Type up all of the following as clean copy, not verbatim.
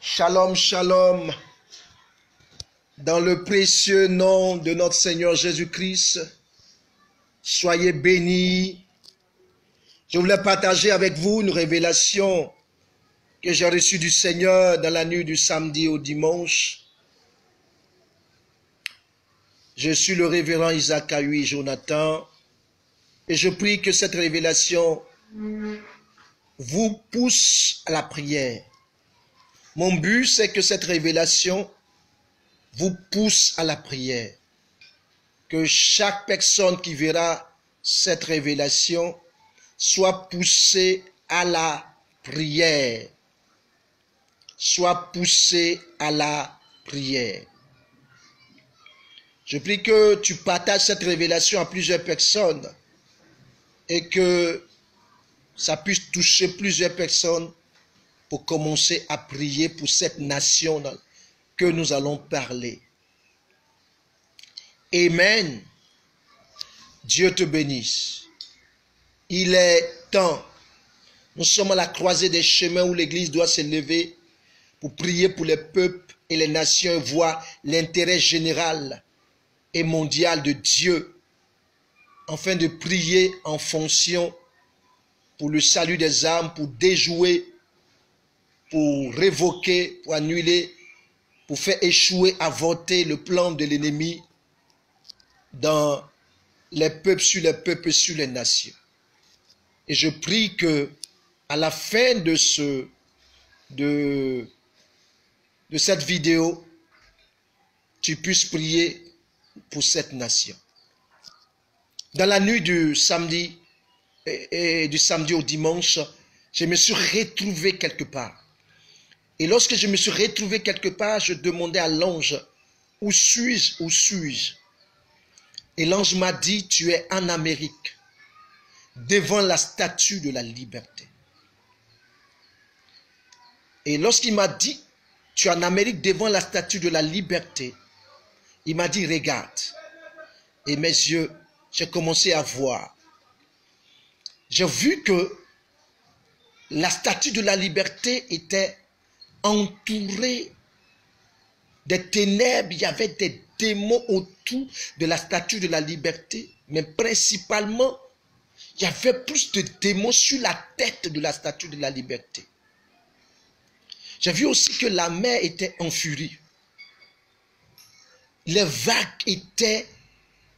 Shalom, shalom. Dans le précieux nom de notre Seigneur Jésus-Christ, soyez bénis. Je voulais partager avec vous une révélation que j'ai reçue du Seigneur dans la nuit du samedi au dimanche. Je suis le révérend Isaac Ahui Jonathan et je prie que cette révélation vous pousse à la prière. Mon but, c'est que cette révélation vous pousse à la prière. Que chaque personne qui verra cette révélation soit poussée à la prière. Soit poussée à la prière. Je prie que tu partages cette révélation à plusieurs personnes et que ça puisse toucher plusieurs personnes pour commencer à prier pour cette nation que nous allons parler. Amen. Dieu te bénisse. Il est temps. Nous sommes à la croisée des chemins où l'Église doit se lever pour prier pour les peuples et les nations, voir l'intérêt général et mondial de Dieu, afin de prier en fonction pour le salut des âmes, pour déjouer, pour révoquer, pour annuler, pour faire échouer, avorter le plan de l'ennemi dans les peuples, sur les nations. Et je prie que à la fin de cette vidéo, tu puisses prier pour cette nation. Dans la nuit du samedi et du samedi au dimanche, je me suis retrouvé quelque part. Et lorsque je me suis retrouvé quelque part, je demandais à l'ange, où suis-je, où suis-je? Et l'ange m'a dit, tu es en Amérique, devant la statue de la liberté. Et lorsqu'il m'a dit, tu es en Amérique devant la statue de la liberté, il m'a dit, regarde. Et mes yeux, j'ai commencé à voir. J'ai vu que la statue de la liberté était entourée des ténèbres. Il y avait des démons autour de la statue de la liberté. Mais principalement, il y avait plus de démons sur la tête de la statue de la liberté. J'ai vu aussi que la mer était en furie. Les vagues étaient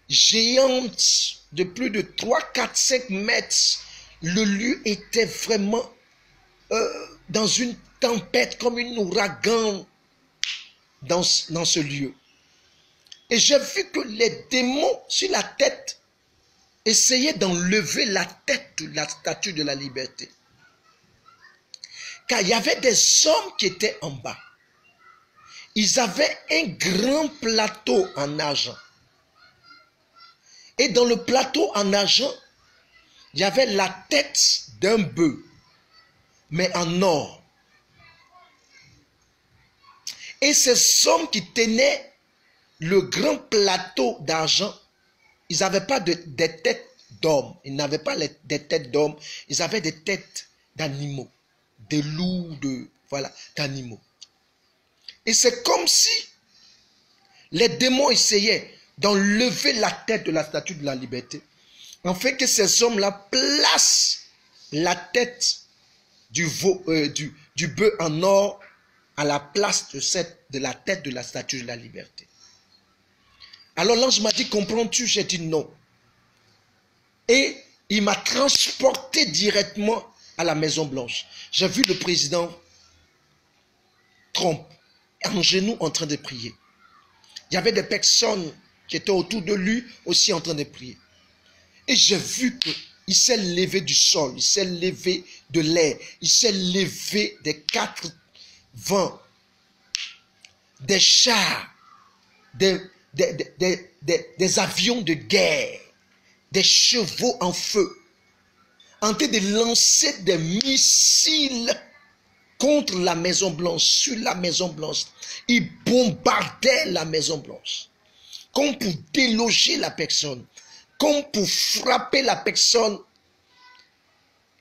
géantes de plus de 3, 4, 5 mètres. Le lieu était vraiment dans une tempête, comme un ouragan dans ce lieu. Et j'ai vu que les démons sur la tête essayaient d'enlever la tête de la statue de la liberté. Car il y avait des hommes qui étaient en bas. Ils avaient un grand plateau en argent. Et dans le plateau en argent, il y avait la tête d'un bœuf, mais en or. Et ces hommes qui tenaient le grand plateau d'argent, ils n'avaient pas des têtes d'hommes. Ils n'avaient pas des têtes d'hommes. Ils avaient des têtes d'animaux, de loups, d'animaux. Et c'est comme si les démons essayaient d'enlever la tête de la statue de la liberté, en fait que ces hommes-là placent la tête du bœuf en or à la place de la tête de la statue de la liberté. Alors l'ange m'a dit, comprends-tu? J'ai dit non. Et il m'a transporté directement à la Maison Blanche. J'ai vu le président Trump en genoux en train de prier. Il y avait des personnes qui étaient autour de lui aussi en train de prier. Et j'ai vu qu'il s'est levé du sol, il s'est levé de l'air, il s'est levé des 4 vents, des chars, des avions de guerre, des chevaux en feu, en train de lancer des missiles contre la Maison Blanche, sur la Maison Blanche. Ils bombardaient la Maison Blanche, comme pour déloger la personne, comme pour frapper la personne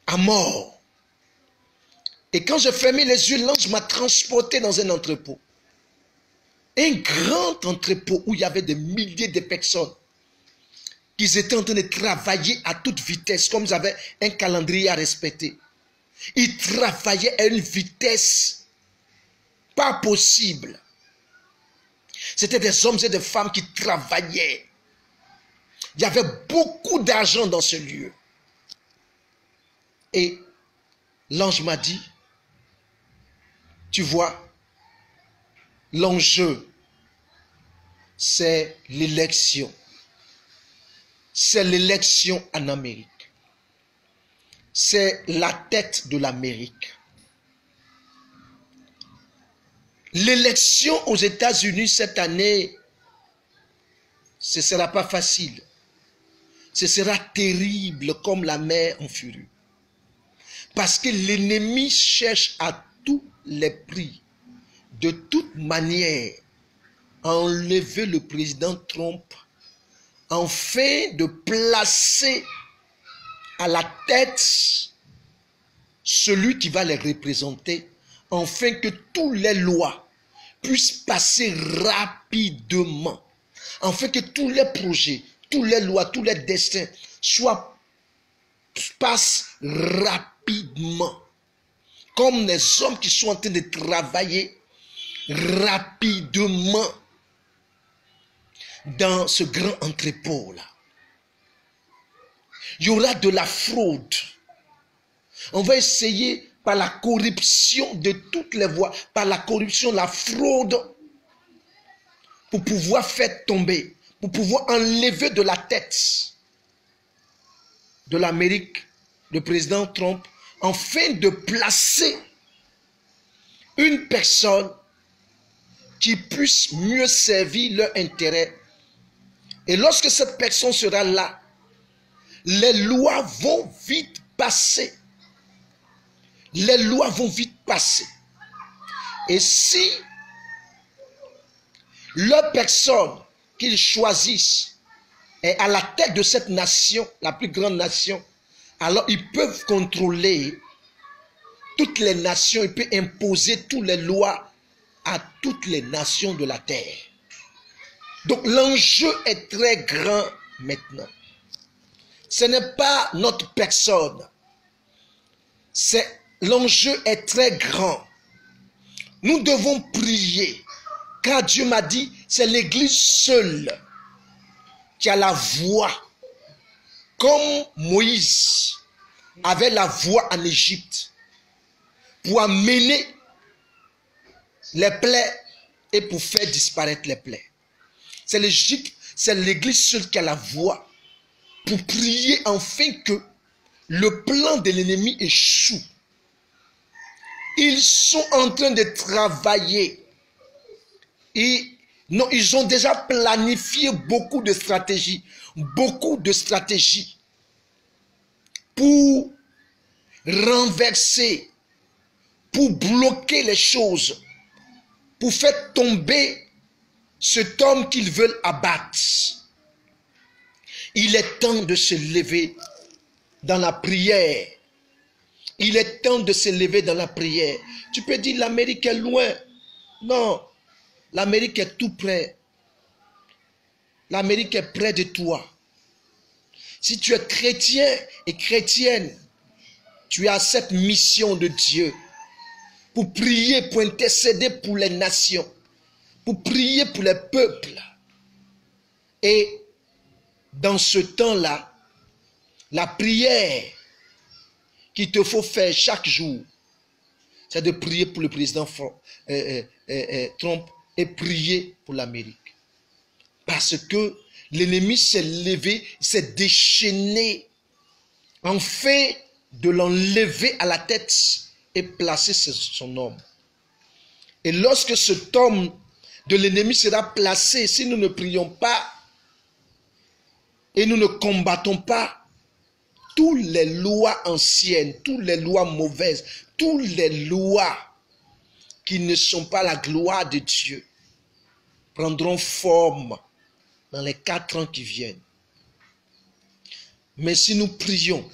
à mort. Et quand j'ai fermé les yeux, l'ange m'a transporté dans un entrepôt. Un grand entrepôt où il y avait des milliers de personnes qui étaient en train de travailler à toute vitesse, comme ils avaient un calendrier à respecter. Ils travaillaient à une vitesse pas possible. C'était des hommes et des femmes qui travaillaient. Il y avait beaucoup d'argent dans ce lieu. Et l'ange m'a dit, tu vois, l'enjeu, c'est l'élection. C'est l'élection en Amérique. C'est la tête de l'Amérique. L'élection aux États-Unis cette année, ce ne sera pas facile. Ce sera terrible comme la mer en furie. Parce que l'ennemi cherche à tous les prix, de toute manière, à enlever le président Trump, afin de placer à la tête celui qui va les représenter, afin que toutes les lois puissent passer rapidement, afin que tous les projets, toutes les lois, tous les destins passent rapidement, comme les hommes qui sont en train de travailler rapidement dans ce grand entrepôt-là. Il y aura de la fraude. On va essayer par la corruption de toutes les voies, par la corruption, la fraude, pour pouvoir faire tomber, pour pouvoir enlever de la tête de l'Amérique, le président Trump, afin de placer une personne qui puisse mieux servir leur intérêt. Et lorsque cette personne sera là, les lois vont vite passer. Les lois vont vite passer. Et si leur personne qu'ils choisissent est à la tête de cette nation, la plus grande nation, alors ils peuvent contrôler toutes les nations, ils peuvent imposer toutes les lois à toutes les nations de la terre. Donc l'enjeu est très grand maintenant. Ce n'est pas notre personne. L'enjeu est très grand. Nous devons prier. Car Dieu m'a dit, c'est l'Église seule qui a la voix. Comme Moïse avait la voix en Égypte pour amener les plaies et pour faire disparaître les plaies. C'est l'Église seule qui a la voix pour prier afin que le plan de l'ennemi échoue. Ils sont en train de travailler. Ils ont déjà planifié beaucoup de stratégies pour renverser, pour bloquer les choses, pour faire tomber cet homme qu'ils veulent abattre. Il est temps de se lever dans la prière. Il est temps de se lever dans la prière. Tu peux dire l'Amérique est loin. Non, l'Amérique est tout près. L'Amérique est près de toi. Si tu es chrétien et chrétienne, tu as cette mission de Dieu pour prier, pour intercéder pour les nations, pour prier pour les peuples. Et dans ce temps-là, la prière qu'il te faut faire chaque jour, c'est de prier pour le président Trump et prier pour l'Amérique. Parce que l'ennemi s'est levé, s'est déchaîné, afin de l'enlever à la tête et placer son homme. Et lorsque cet homme de l'ennemi sera placé, si nous ne prions pas et nous ne combattons pas, toutes les lois anciennes, toutes les lois mauvaises, toutes les lois qui ne sont pas la gloire de Dieu prendront forme dans les 4 ans qui viennent. Mais si nous prions,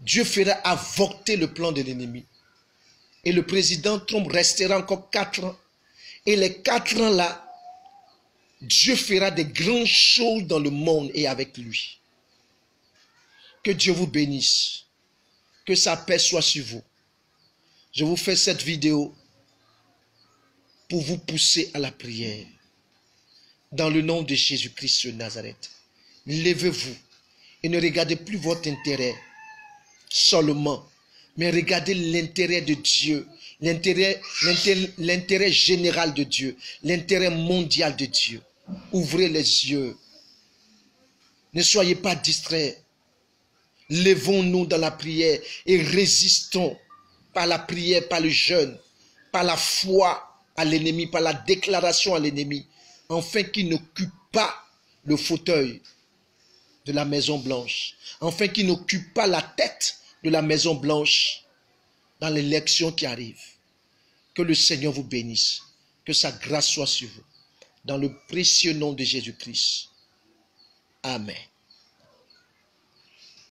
Dieu fera avorter le plan de l'ennemi. Et le président Trump restera encore 4 ans. Et les 4 ans là, Dieu fera des grandes choses dans le monde et avec lui. Que Dieu vous bénisse. Que sa paix soit sur vous. Je vous fais cette vidéo pour vous pousser à la prière. Dans le nom de Jésus-Christ de Nazareth. Levez-vous et ne regardez plus votre intérêt seulement, mais regardez l'intérêt de Dieu, l'intérêt général de Dieu, l'intérêt mondial de Dieu. Ouvrez les yeux. Ne soyez pas distraits. Levons-nous dans la prière et résistons par la prière, par le jeûne, par la foi à l'ennemi, par la déclaration à l'ennemi, afin qu'il n'occupe pas le fauteuil de la Maison Blanche, afin qu'il n'occupe pas la tête de la Maison Blanche dans l'élection qui arrive. Que le Seigneur vous bénisse, que sa grâce soit sur vous, dans le précieux nom de Jésus-Christ. Amen.